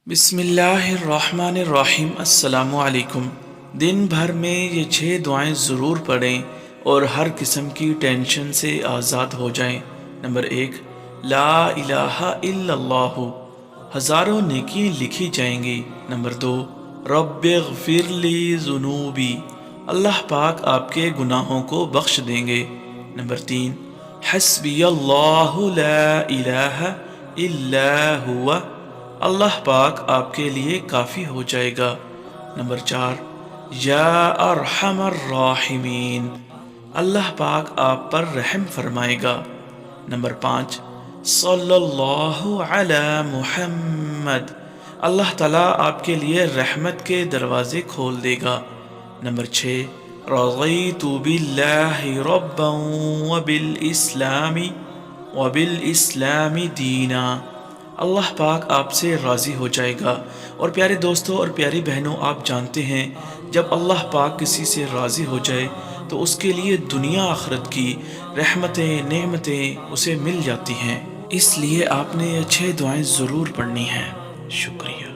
बिस्मिल्लाहिर्रहमानिर्रहीम। अस्सलामु अलैकुम। दिन भर में ये 6 दुआएं ज़रूर पढ़ें और हर किस्म की टेंशन से आज़ाद हो जाएं। नंबर 1, ला इलाहा इल्लल्लाहु, हज़ारों नेकी लिखी जाएंगी। नंबर 2, रब्बिग़फिरली ज़ुनूबी, अल्लाह पाक आपके गुनाहों को बख्श देंगे। नंबर 3, हस्बियल्लाहु ला इलाहा इल्ला हुवा, अल्लाह पाक आपके लिए काफ़ी हो जाएगा। नंबर 4, या अरहमर राहिमीन, अल्लाह पाक आप पर रहम फरमाएगा। नंबर 5, सल्लल्लाहु अला मुहम्मद, अल्लाह ताला आपके लिए रहमत के दरवाज़े खोल देगा। नंबर 6, रज़ीतु बिल्लाहि रब्बन व बिल इस्लामी दीना, अल्लाह पाक आपसे राज़ी हो जाएगा। और प्यारे दोस्तों और प्यारी बहनों, आप जानते हैं जब अल्लाह पाक किसी से राज़ी हो जाए तो उसके लिए दुनिया आखिरत की रहमतें नेमतें उसे मिल जाती हैं। इसलिए आपने ये 6 दुआएं ज़रूर पढ़नी हैं। शुक्रिया।